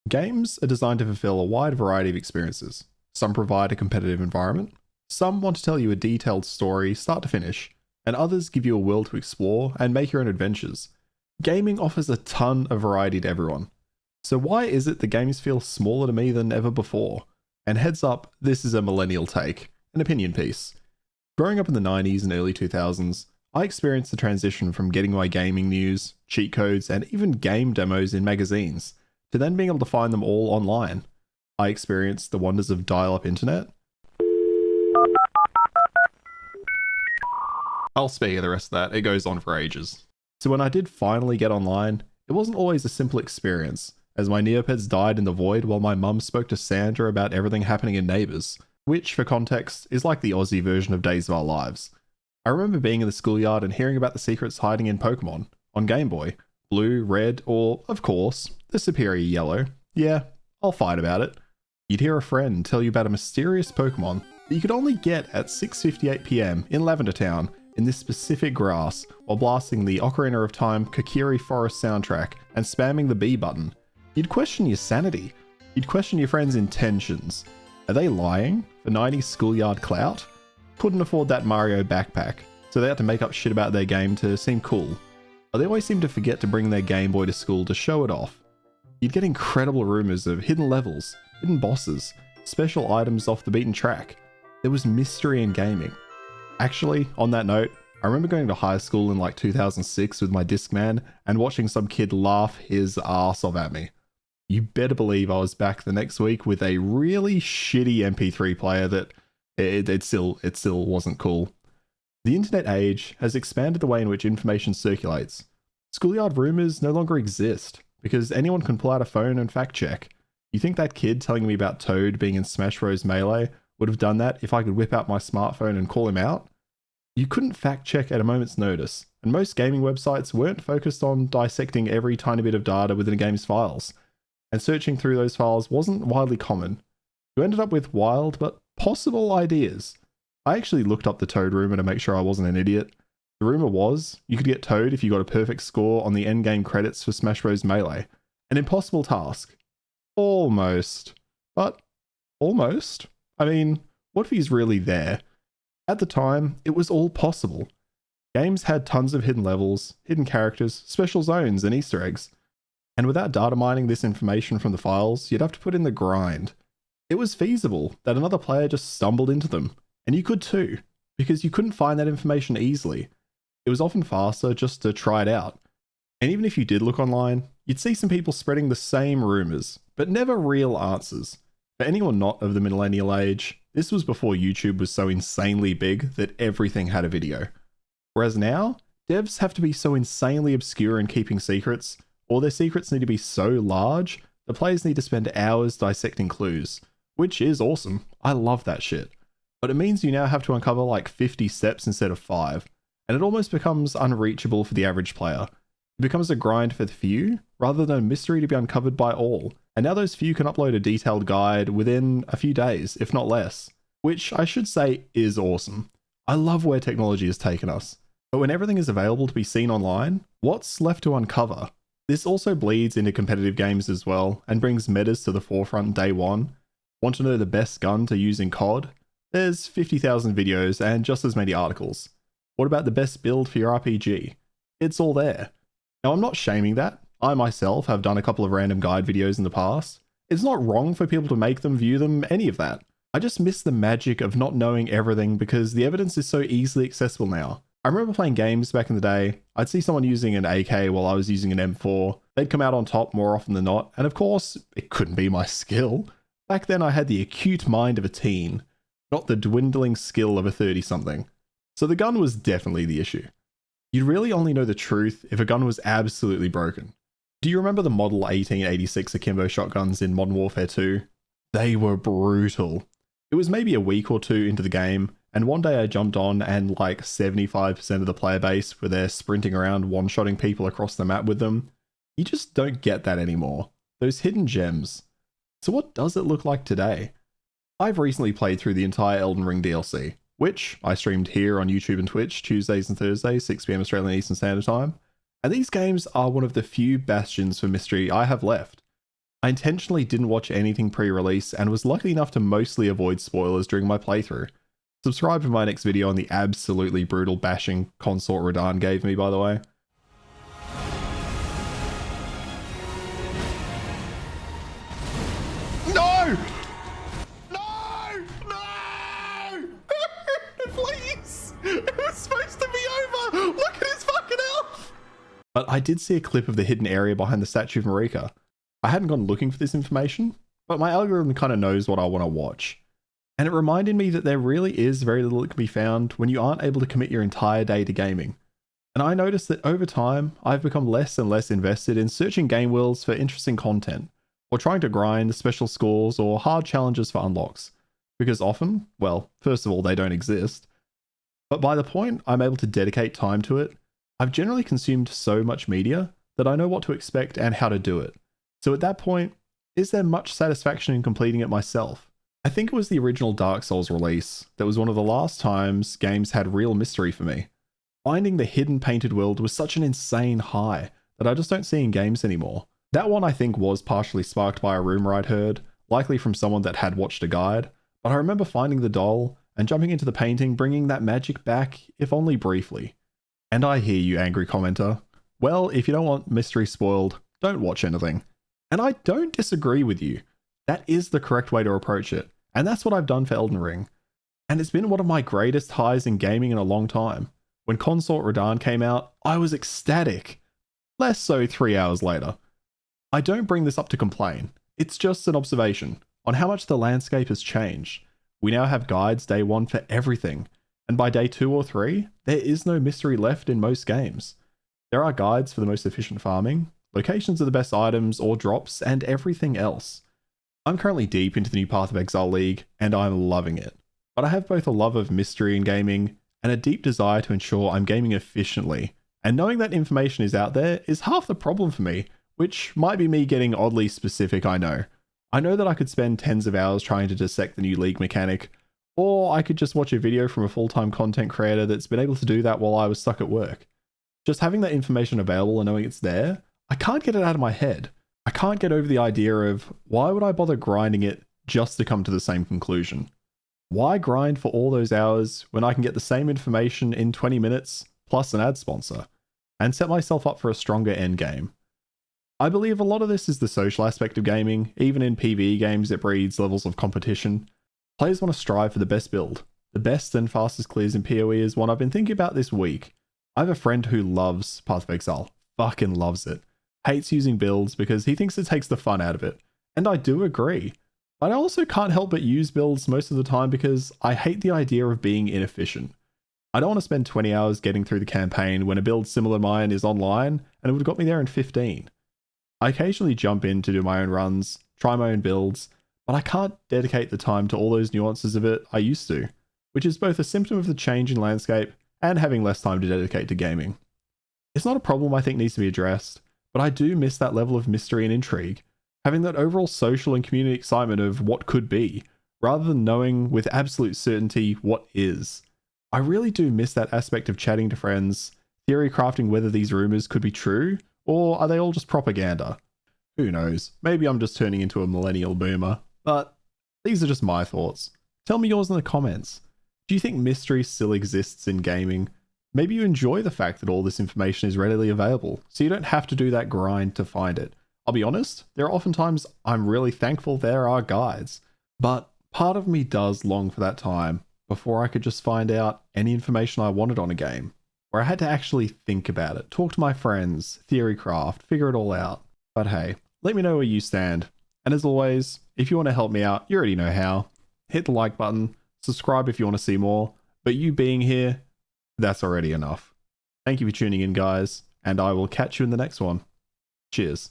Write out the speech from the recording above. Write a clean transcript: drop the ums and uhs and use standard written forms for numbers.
Games are designed to fulfill a wide variety of experiences. Some provide a competitive environment, some want to tell you a detailed story start to finish, and others give you a world to explore and make your own adventures. Gaming offers a ton of variety to everyone. So why is it that games feel smaller to me than ever before? And heads up, this is a millennial take, an opinion piece. Growing up in the 90s and early 2000s, I experienced the transition from getting my gaming news, cheat codes, and even game demos in magazines, to then being able to find them all online. I experienced the wonders of dial-up internet. I'll spare you the rest of that, it goes on for ages. So when I did finally get online, it wasn't always a simple experience, as my Neopets died in the void while my mum spoke to Sandra about everything happening in Neighbours, which, for context, is like the Aussie version of Days of Our Lives. I remember being in the schoolyard and hearing about the secrets hiding in Pokemon, on Game Boy, Blue, Red, or, of course, the superior Yellow. Yeah, I'll fight about it. You'd hear a friend tell you about a mysterious Pokemon that you could only get at 6:58 PM in Lavender Town in this specific grass while blasting the Ocarina of Time Kokiri Forest soundtrack and spamming the B button. You'd question your sanity. You'd question your friends' intentions. Are they lying for 90s schoolyard clout? Couldn't afford that Mario backpack, so they had to make up shit about their game to seem cool. Or they always seem to forget to bring their Game Boy to school to show it off. You'd get incredible rumors of hidden levels, hidden bosses, special items off the beaten track. There was mystery in gaming. Actually, on that note, I remember going to high school in like 2006 with my Discman and watching some kid laugh his ass off at me. You better believe I was back the next week with a really shitty MP3 player that it still wasn't cool. The internet age has expanded the way in which information circulates. Schoolyard rumors no longer exist because anyone can pull out a phone and fact check. You think that kid telling me about Toad being in Smash Bros. Melee would have done that if I could whip out my smartphone and call him out? You couldn't fact check at a moment's notice, and most gaming websites weren't focused on dissecting every tiny bit of data within a game's files, and searching through those files wasn't widely common. You ended up with wild but possible ideas. I actually looked up the Toad rumor to make sure I wasn't an idiot. The rumor was you could get Toad if you got a perfect score on the endgame credits for Smash Bros. Melee. An impossible task. Almost. But almost. I mean, what if he's really there? At the time, it was all possible. Games had tons of hidden levels, hidden characters, special zones, and Easter eggs. And without data mining this information from the files, you'd have to put in the grind. It was feasible that another player just stumbled into them, and you could too, because you couldn't find that information easily. It was often faster just to try it out. And even if you did look online, you'd see some people spreading the same rumors, but never real answers. For anyone not of the millennial age, this was before YouTube was so insanely big that everything had a video. Whereas now, devs have to be so insanely obscure in keeping secrets, or their secrets need to be so large, the players need to spend hours dissecting clues. Which is awesome, I love that shit. But it means you now have to uncover like 50 steps instead of 5, and it almost becomes unreachable for the average player. It becomes a grind for the few, rather than a mystery to be uncovered by all. And now those few can upload a detailed guide within a few days, if not less. Which I should say is awesome. I love where technology has taken us. But when everything is available to be seen online, what's left to uncover? This also bleeds into competitive games as well, and brings metas to the forefront day one. Want to know the best gun to use in COD? There's 50,000 videos and just as many articles. What about the best build for your RPG? It's all there. Now I'm not shaming that. I myself have done a couple of random guide videos in the past. It's not wrong for people to make them, view them, any of that. I just miss the magic of not knowing everything because the evidence is so easily accessible now. I remember playing games back in the day. I'd see someone using an AK while I was using an M4. They'd come out on top more often than not, and of course, it couldn't be my skill. Back then I had the acute mind of a teen, not the dwindling skill of a 30-something. So the gun was definitely the issue. You'd really only know the truth if a gun was absolutely broken. Do you remember the Model 1886 akimbo shotguns in Modern Warfare 2? They were brutal. It was maybe a week or two into the game, and one day I jumped on and like 75% of the player base were there sprinting around one-shotting people across the map with them. You just don't get that anymore. Those hidden gems. So what does it look like today? I've recently played through the entire Elden Ring DLC, which I streamed here on YouTube and Twitch Tuesdays and Thursdays, 6 PM Australian Eastern Standard Time. And these games are one of the few bastions for mystery I have left. I intentionally didn't watch anything pre-release and was lucky enough to mostly avoid spoilers during my playthrough. Subscribe for my next video on the absolutely brutal bashing Consort Radahn gave me, by the way. No! No! No! Please! It was supposed to be over! Look at his fucking health! But I did see a clip of the hidden area behind the statue of Marika. I hadn't gone looking for this information, but my algorithm kind of knows what I want to watch. And it reminded me that there really is very little that can be found when you aren't able to commit your entire day to gaming. And I noticed that over time, I've become less and less invested in searching game worlds for interesting content, or trying to grind special scores or hard challenges for unlocks. Because often, well, first of all, they don't exist. But by the point I'm able to dedicate time to it, I've generally consumed so much media that I know what to expect and how to do it. So at that point, is there much satisfaction in completing it myself? I think it was the original Dark Souls release that was one of the last times games had real mystery for me. Finding the hidden painted world was such an insane high that I just don't see in games anymore. That one I think was partially sparked by a rumor I'd heard, likely from someone that had watched a guide, but I remember finding the doll and jumping into the painting, bringing that magic back, if only briefly. And I hear you, angry commenter. Well, if you don't want mystery spoiled, don't watch anything. And I don't disagree with you. That is the correct way to approach it. And that's what I've done for Elden Ring. And it's been one of my greatest highs in gaming in a long time. When Consort Radahn came out, I was ecstatic. Less so 3 hours later. I don't bring this up to complain. It's just an observation on how much the landscape has changed. We now have guides day one for everything. And by day 2 or 3, there is no mystery left in most games. There are guides for the most efficient farming, locations of the best items or drops, and everything else. I'm currently deep into the new Path of Exile League, and I'm loving it. But I have both a love of mystery in gaming, and a deep desire to ensure I'm gaming efficiently. And knowing that information is out there is half the problem for me, which might be me getting oddly specific, I know. I know that I could spend tens of hours trying to dissect the new League mechanic, or I could just watch a video from a full-time content creator that's been able to do that while I was stuck at work. Just having that information available and knowing it's there, I can't get it out of my head. I can't get over the idea of why would I bother grinding it just to come to the same conclusion? Why grind for all those hours when I can get the same information in 20 minutes plus an ad sponsor and set myself up for a stronger endgame? I believe a lot of this is the social aspect of gaming. Even in PvE games, it breeds levels of competition. Players want to strive for the best build. The best and fastest clears in PoE is one I've been thinking about this week. I have a friend who loves Path of Exile. Fucking loves it. Hates using builds because he thinks it takes the fun out of it. And I do agree. But I also can't help but use builds most of the time because I hate the idea of being inefficient. I don't want to spend 20 hours getting through the campaign when a build similar to mine is online and it would have got me there in 15. I occasionally jump in to do my own runs, try my own builds, but I can't dedicate the time to all those nuances of it I used to, which is both a symptom of the change in landscape and having less time to dedicate to gaming. It's not a problem I think needs to be addressed, but I do miss that level of mystery and intrigue, having that overall social and community excitement of what could be, rather than knowing with absolute certainty what is. I really do miss that aspect of chatting to friends, theory crafting whether these rumors could be true, or are they all just propaganda? Who knows, maybe I'm just turning into a millennial boomer, but these are just my thoughts. Tell me yours in the comments. Do you think mystery still exists in gaming? Maybe you enjoy the fact that all this information is readily available, so you don't have to do that grind to find it. I'll be honest, there are often times I'm really thankful there are guides, but part of me does long for that time before I could just find out any information I wanted on a game, where I had to actually think about it, talk to my friends, theory craft, figure it all out. But hey, let me know where you stand. And as always, if you want to help me out, you already know how. Hit the like button, subscribe if you want to see more, but you being here, that's already enough. Thank you for tuning in, guys, and I will catch you in the next one. Cheers.